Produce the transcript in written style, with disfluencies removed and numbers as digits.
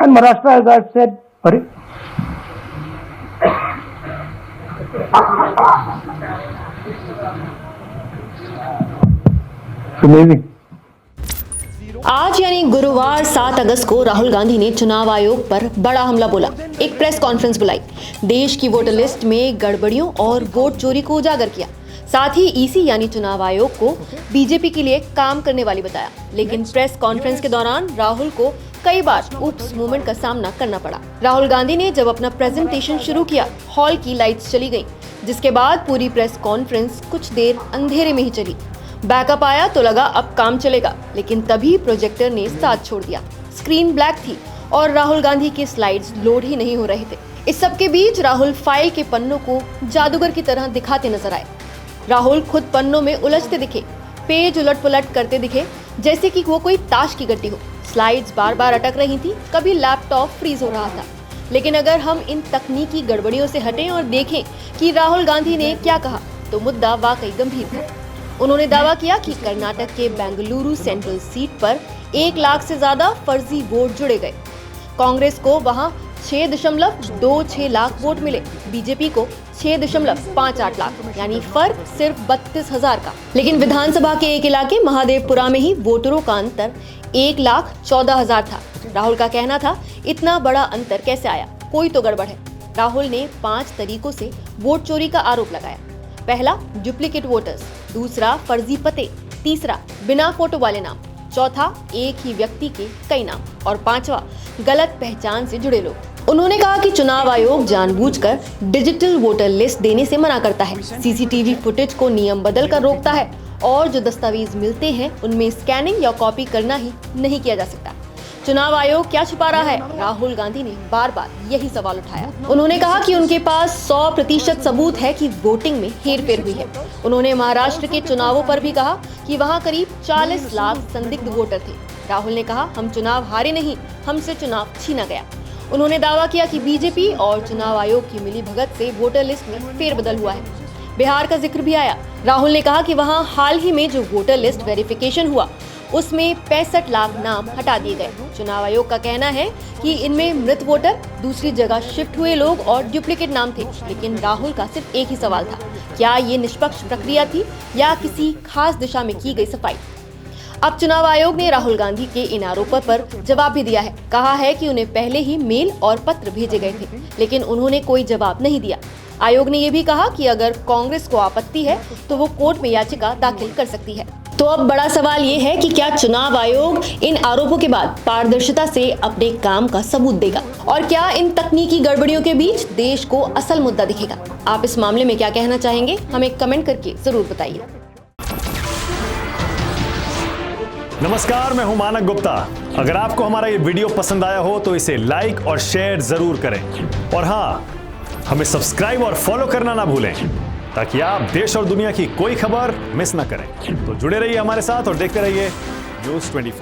And Maharashtra has said, sorry. Amazing. आज यानी गुरुवार 7 अगस्त को राहुल गांधी ने चुनाव आयोग पर बड़ा हमला बोला। एक प्रेस कॉन्फ्रेंस बुलाई, देश की वोटर लिस्ट में गड़बड़ियों और वोट चोरी को उजागर किया। साथ ही ईसी यानी चुनाव आयोग को बीजेपी के लिए काम करने वाली बताया। लेकिन प्रेस कॉन्फ्रेंस के दौरान राहुल को कई बार ऊप्स मूवमेंट का सामना करना पड़ा। राहुल गांधी ने जब अपना प्रेजेंटेशन शुरू किया, हॉल की लाइट्स चली गईं, जिसके बाद पूरी प्रेस कॉन्फ्रेंस कुछ देर अंधेरे में ही चली। बैकअप आया तो लगा अब काम चलेगा, लेकिन तभी प्रोजेक्टर ने साथ छोड़ दिया। स्क्रीन ब्लैक थी और राहुल गांधी के स्लाइड्स लोड ही नहीं हो रहे थे। इस सब के बीच राहुल फाइल के पन्नों को जादूगर की तरह दिखाते नजर आए। राहुल खुद पन्नों में उलझते दिखे, पेज उलट पुलट करते दिखे जैसे कि वो कोई ताश की गड्डी हो। स्लाइड्स बार बार अटक रही थी, कभी लैपटॉप फ्रीज हो रहा था। लेकिन अगर हम इन तकनीकी गड़बड़ियों से हटें और देखें कि राहुल गांधी ने क्या कहा, तो मुद्दा वाकई गंभीर था। उन्होंने दावा किया कि कर्नाटक के बेंगलुरु सेंट्रल सीट पर 1 लाख से ज्यादा फर्जी वोट जुड़े गए। कांग्रेस को वहां 6.26 लाख वोट मिले, बीजेपी को 6.58 लाख, यानी फर्क सिर्फ 32,000 का। लेकिन विधानसभा के एक इलाके महादेवपुरा में ही वोटरों का अंतर 1,14,000 था। राहुल का कहना था, इतना बड़ा अंतर कैसे आया, कोई तो गड़बड़ है। राहुल ने 5 तरीकों से वोट चोरी का आरोप लगाया। पहला, डुप्लीकेट वोटर्स, दूसरा, फर्जी पते, तीसरा, बिना फोटो वाले नाम, चौथा, एक ही व्यक्ति के कई नाम, और पांचवा, गलत पहचान से जुड़े लोग। उन्होंने कहा कि चुनाव आयोग जानबूझकर डिजिटल वोटर लिस्ट देने से मना करता है, सीसीटीवी फुटेज को नियम बदलकर रोकता है और जो दस्तावेज मिलते हैं उनमें स्कैनिंग या कॉपी करना ही नहीं किया जा सकता। चुनाव आयोग क्या छुपा रहा है? राहुल गांधी ने बार बार यही सवाल उठाया। उन्होंने कहा कि उनके पास 100% सबूत है कि वोटिंग में हेरफेर हुई है। उन्होंने महाराष्ट्र के चुनावों पर भी कहा कि वहां करीब 40 लाख संदिग्ध वोटर थे। राहुल ने कहा, हम चुनाव हारे नहीं, हमसे चुनाव छीना गया। उन्होंने दावा किया कि बीजेपी और चुनाव आयोग की मिलीभगत से वोटर लिस्ट में फेरबदल हुआ है। बिहार का जिक्र भी आया। राहुल ने कहा कि वहां हाल ही में जो वोटर लिस्ट वेरिफिकेशन हुआ, उसमें 65 लाख नाम हटा दिए गए। चुनाव आयोग का कहना है कि इनमें मृत वोटर, दूसरी जगह शिफ्ट हुए लोग और डुप्लीकेट नाम थे। लेकिन राहुल का सिर्फ एक ही सवाल था, क्या ये निष्पक्ष प्रक्रिया थी या किसी खास दिशा में की गई सफाई? अब चुनाव आयोग ने राहुल गांधी के इन आरोपों पर जवाब भी दिया है। कहा है कि उन्हें पहले ही मेल और पत्र भेजे गए थे, लेकिन उन्होंने कोई जवाब नहीं दिया। आयोग ने ये भी कहा कि अगर कांग्रेस को आपत्ति है तो वो कोर्ट में याचिका दाखिल कर सकती है। तो अब बड़ा सवाल ये है कि क्या चुनाव आयोग इन आरोपों के बाद पारदर्शिता से अपने काम का सबूत देगा, और क्या इन तकनीकी गड़बड़ियों के बीच देश को असल मुद्दा दिखेगा? आप इस मामले में क्या कहना चाहेंगे, हमें कमेंट करके जरूर बताइए। नमस्कार, मैं हूं मानक गुप्ता। अगर आपको हमारा ये वीडियो पसंद आया हो तो इसे लाइक और शेयर जरूर करें, और हाँ, हमें सब्सक्राइब और फॉलो करना ना भूलें, ताकि आप देश और दुनिया की कोई खबर मिस ना करें। तो जुड़े रहिए हमारे साथ और देखते रहिए News 24।